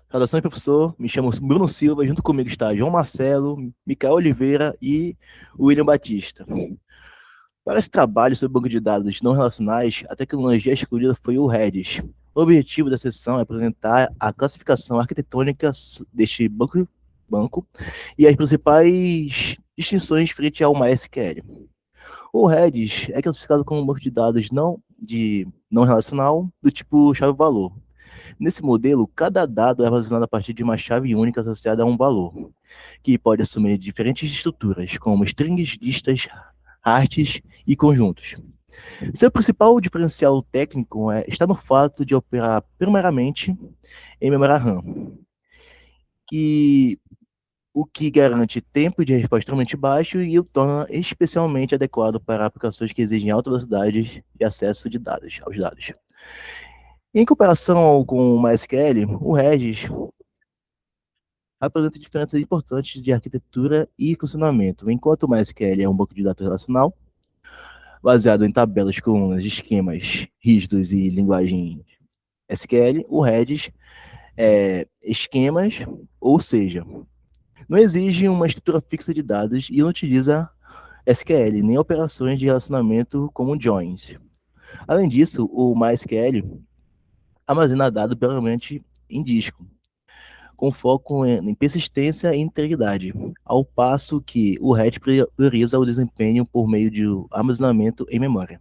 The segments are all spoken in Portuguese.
Saudações, professor. Me chamo Bruno Silva. Junto comigo está João Marcelo, Micael Oliveira e William Batista. Para esse trabalho sobre banco de dados não relacionais, a tecnologia escolhida foi o Redis. O objetivo da sessão é apresentar a classificação arquitetônica deste banco e as principais distinções frente ao MySQL. O Redis é classificado como um banco de dados não relacional do tipo chave-valor. Nesse modelo, cada dado é armazenado a partir de uma chave única associada a um valor, que pode assumir diferentes estruturas, como strings, listas, artes e conjuntos. Seu principal diferencial técnico está no fato de operar primeiramente em memória RAM, e o que garante tempo de resposta extremamente baixo e o torna especialmente adequado para aplicações que exigem alta velocidade de acesso de dados, aos dados. Em comparação com o MySQL, o Redis apresenta diferenças importantes de arquitetura e funcionamento. Enquanto o MySQL é um banco de dados relacional, baseado em tabelas, colunas, esquemas rígidos e linguagem SQL, o Redis é esquemas, ou seja, não exige uma estrutura fixa de dados e não utiliza SQL, nem operações de relacionamento como joins. Além disso, o MySQL armazena dados permanente em disco, com foco em persistência e integridade, ao passo que o RED prioriza o desempenho por meio de armazenamento em memória.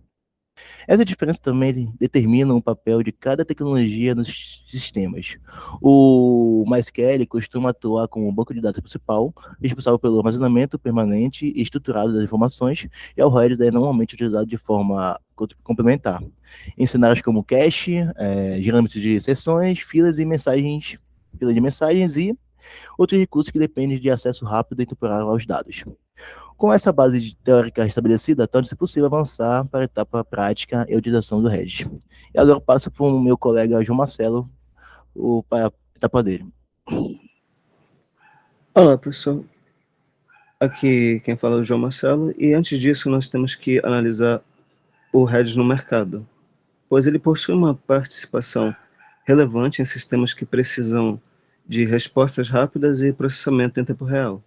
Essa diferença também determina o papel de cada tecnologia nos sistemas. O MySQL costuma atuar como o banco de dados principal, responsável pelo armazenamento permanente e estruturado das informações, e o Redis é normalmente utilizado de forma complementar, em cenários como cache, gerâmetros de sessões, filas de mensagens e outros recursos que dependem de acesso rápido e temporário aos dados. Com essa base teórica estabelecida, torna-se possível avançar para a etapa prática e utilização do Redis. E agora eu passo para o meu colega João Marcelo, para a etapa dele. Olá, professor. Aqui quem fala é o João Marcelo, e antes disso nós temos que analisar o Redis no mercado, pois ele possui uma participação relevante em sistemas que precisam de respostas rápidas e processamento em tempo real.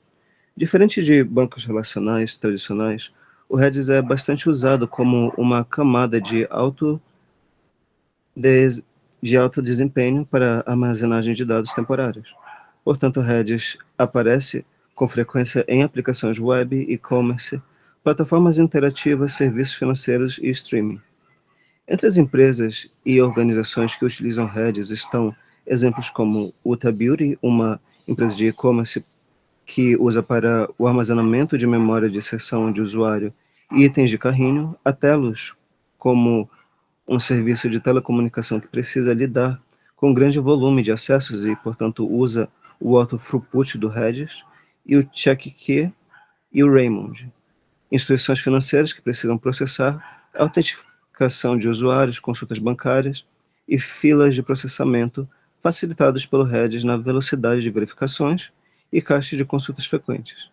Diferente de bancos relacionais tradicionais, o Redis é bastante usado como uma camada de alto desempenho para armazenagem de dados temporários. Portanto, o Redis aparece com frequência em aplicações web, e-commerce, plataformas interativas, serviços financeiros e streaming. Entre as empresas e organizações que utilizam Redis estão exemplos como Ulta Beauty, uma empresa de e-commerce que usa para o armazenamento de memória de seção de usuário e itens de carrinho, a Telus, como um serviço de telecomunicação que precisa lidar com grande volume de acessos e, portanto, usa o auto throughput do Redis, e o CheckKey e o Raymond, instituições financeiras que precisam processar a autenticação de usuários, consultas bancárias e filas de processamento facilitados pelo Redis na velocidade de verificações e caixa de consultas frequentes.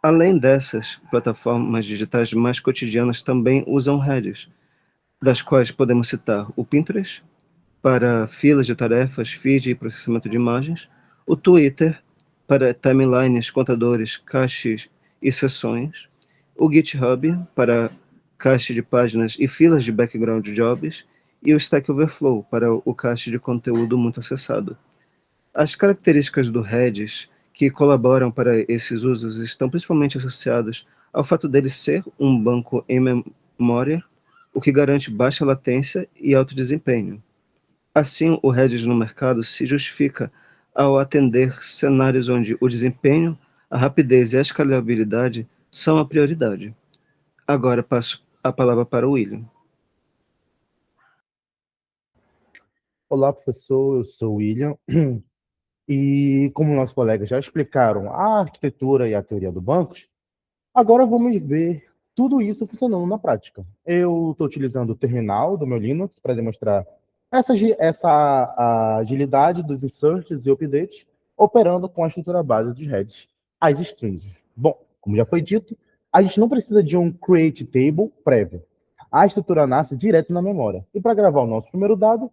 Além dessas, plataformas digitais mais cotidianas também usam Redis, das quais podemos citar o Pinterest, para filas de tarefas, feed e processamento de imagens, o Twitter, para timelines, contadores, caches e sessões, o GitHub, para cache de páginas e filas de background jobs, e o Stack Overflow, para o cache de conteúdo muito acessado. As características do Redis que colaboram para esses usos estão principalmente associadas ao fato dele ser um banco em memória, o que garante baixa latência e alto desempenho. Assim, o Redis no mercado se justifica ao atender cenários onde o desempenho, a rapidez e a escalabilidade são a prioridade. Agora passo a palavra para o William. Olá, professor, eu sou o William. E como nossos colegas já explicaram a arquitetura e a teoria do bancos, agora vamos ver tudo isso funcionando na prática. Eu estou utilizando o terminal do meu Linux para demonstrar essa agilidade dos inserts e updates operando com a estrutura base de Redis, as strings. Bom, como já foi dito, a gente não precisa de um create table prévio. A estrutura nasce direto na memória. E para gravar o nosso primeiro dado,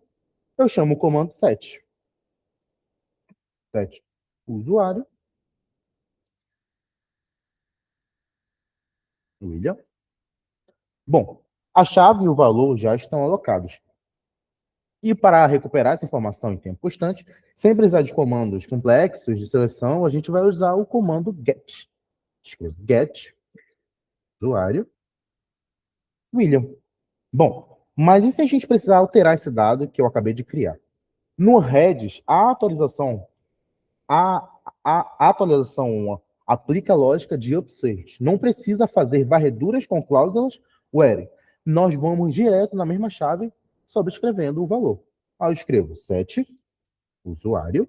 eu chamo o comando set. 7, o usuário. William. Bom, a chave e o valor já estão alocados. E para recuperar essa informação em tempo constante, sem precisar de comandos complexos de seleção, a gente vai usar o comando get. Escrevo get, usuário, William. Bom, mas e se a gente precisar alterar esse dado que eu acabei de criar? No Redis, a, a atualização 1 aplica a lógica de upsert. Não precisa fazer varreduras com cláusulas where. Nós vamos direto na mesma chave, sobrescrevendo o valor. Aí eu escrevo set, usuário,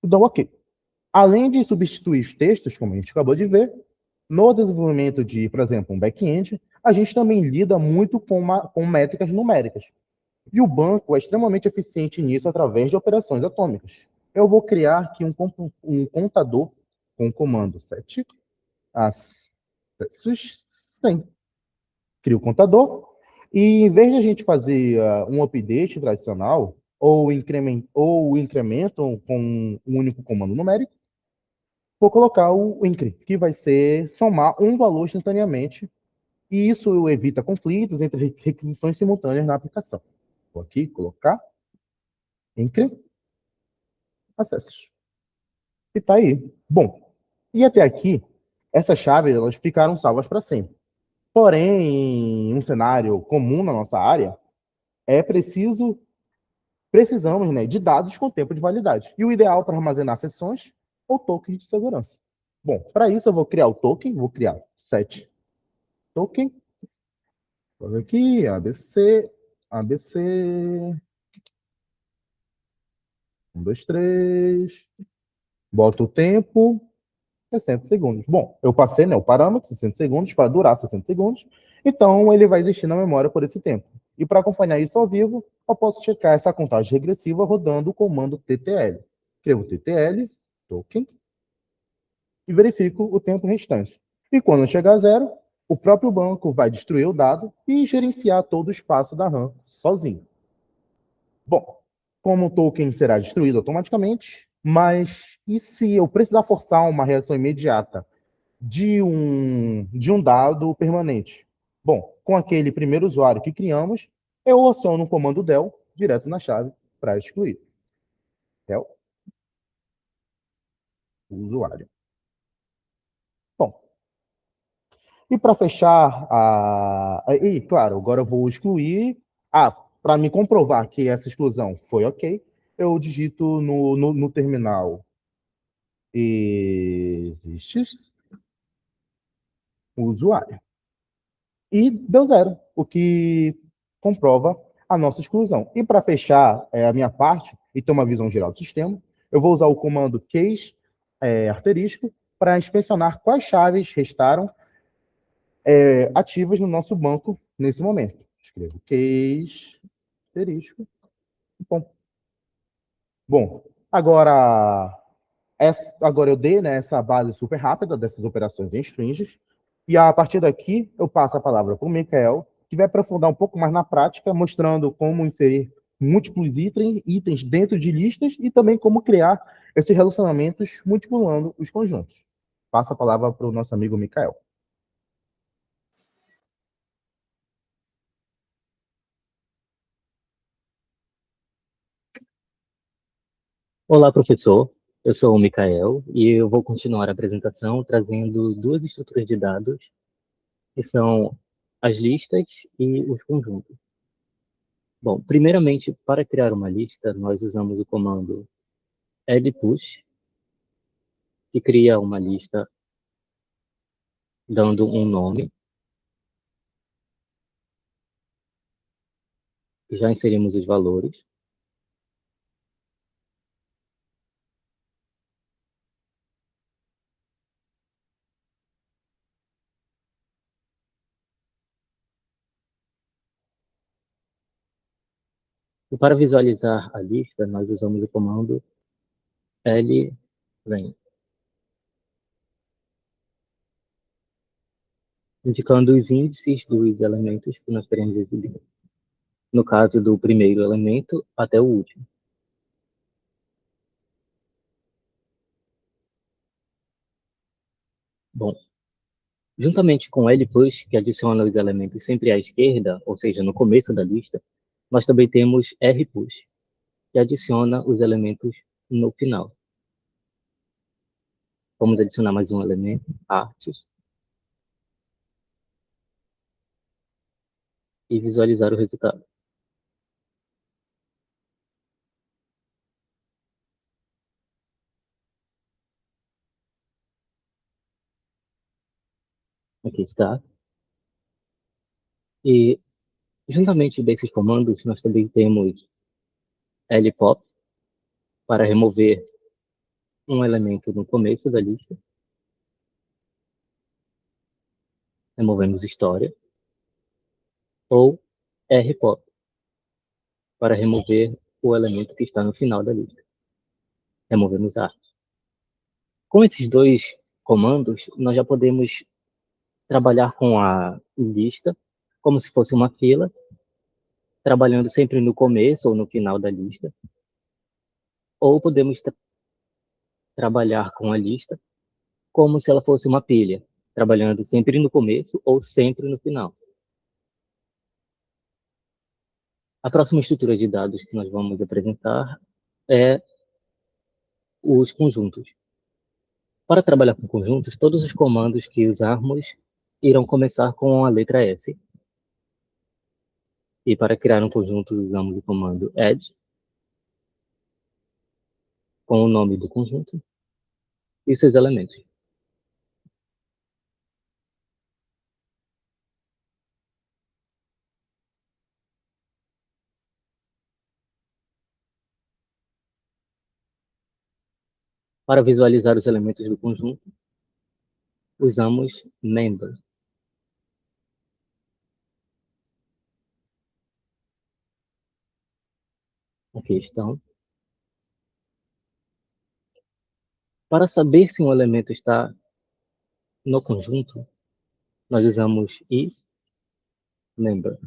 e dou OK. Além de substituir os textos, como a gente acabou de ver, no desenvolvimento de, por exemplo, um back-end, a gente também lida muito com métricas numéricas. E o banco é extremamente eficiente nisso através de operações atômicas. Eu vou criar aqui um contador com o comando set acessos 100. Crio o contador e, em vez de a gente fazer um update tradicional ou incremento com um único comando numérico, vou colocar o incre, que vai ser somar um valor instantaneamente, e isso evita conflitos entre requisições simultâneas na aplicação. Vou aqui colocar incre acessos. E tá aí. Bom, e até aqui, essas chaves elas ficaram salvas para sempre. Porém, em um cenário comum na nossa área, precisamos, né, de dados com tempo de validade. E o ideal para armazenar sessões ou tokens de segurança. Bom, para isso eu vou criar o token, vou criar set token. Vou ver aqui, ABC, 1, 2, 3. Boto o tempo, 60 segundos. Bom, eu passei, né, o parâmetro, 60 segundos, para durar 60 segundos. Então, ele vai existir na memória por esse tempo. E para acompanhar isso ao vivo, eu posso checar essa contagem regressiva rodando o comando TTL. Escrevo TTL, token, e verifico o tempo restante. E quando chegar a zero, o próprio banco vai destruir o dado e gerenciar todo o espaço da RAM sozinho. Bom, como o token será destruído automaticamente, mas e se eu precisar forçar uma reação imediata de um dado permanente? Bom, com aquele primeiro usuário que criamos, eu aciono o comando del direto na chave para excluir. Del, usuário. Bom, e para fechar e, claro, agora eu vou excluir. Para me comprovar que essa exclusão foi ok, eu digito no terminal existe o usuário. E deu zero, o que comprova a nossa exclusão. E para fechar a minha parte e ter uma visão geral do sistema, eu vou usar o comando case asterisco para inspecionar quais chaves restaram ativas no nosso banco nesse momento. Escrevo case asterisco. Bom, agora eu dei, né, essa base super rápida dessas operações em strings, e a partir daqui eu passo a palavra para o Michael, que vai aprofundar um pouco mais na prática, mostrando como inserir múltiplos itens dentro de listas e também como criar esses relacionamentos multiplicando os conjuntos. Passo a palavra para o nosso amigo Michael. Olá, professor. Eu sou o Mikael e eu vou continuar a apresentação trazendo duas estruturas de dados, que são as listas e os conjuntos. Bom, primeiramente, para criar uma lista, nós usamos o comando lpush, que cria uma lista dando um nome. Já inserimos os valores. E para visualizar a lista, nós usamos o comando lren, indicando os índices dos elementos que nós queremos exibir. no caso do primeiro elemento até o último. Bom, juntamente com L+, que adiciona os elementos sempre à esquerda, ou seja, no começo da lista, nós também temos R+, que adiciona os elementos no final. Vamos adicionar mais um elemento, artes, e visualizar o resultado. Aqui está. E, juntamente desses comandos, nós também temos lpop, para remover um elemento no começo da lista. Removemos história. Ou rpop, para remover o elemento que está no final da lista. Removemos arte. Com esses dois comandos, nós já podemos trabalhar com a lista como se fosse uma fila, trabalhando sempre no começo ou no final da lista. Ou podemos trabalhar com a lista como se ela fosse uma pilha, trabalhando sempre no começo ou sempre no final. A próxima estrutura de dados que nós vamos apresentar é os conjuntos. Para trabalhar com conjuntos, todos os comandos que usarmos irão começar com a letra S. E para criar um conjunto, usamos o comando add, com o nome do conjunto e seus elementos. Para visualizar os elementos do conjunto, usamos member. Aqui estão. Para saber se um elemento está no conjunto, nós usamos isMember.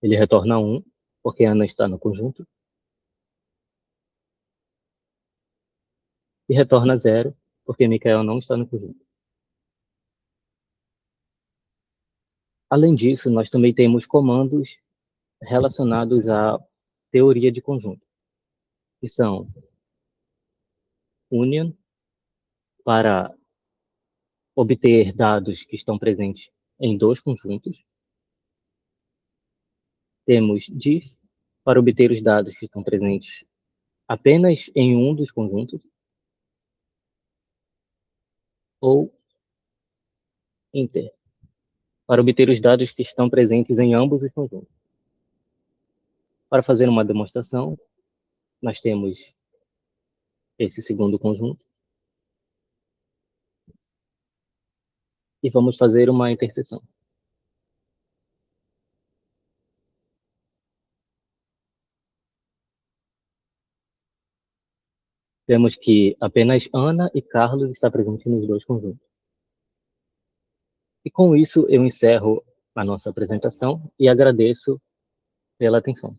Ele retorna 1, porque Ana está no conjunto. E retorna 0, porque Micael não está no conjunto. Além disso, nós também temos comandos relacionados à teoria de conjunto, que são union, para obter dados que estão presentes em dois conjuntos. Temos diff, para obter os dados que estão presentes apenas em um dos conjuntos. Ou inter, para obter os dados que estão presentes em ambos os conjuntos. Para fazer uma demonstração, nós temos esse segundo conjunto. E vamos fazer uma interseção. Vemos que apenas Ana e Carlos estão presentes nos dois conjuntos. E com isso eu encerro a nossa apresentação e agradeço pela atenção.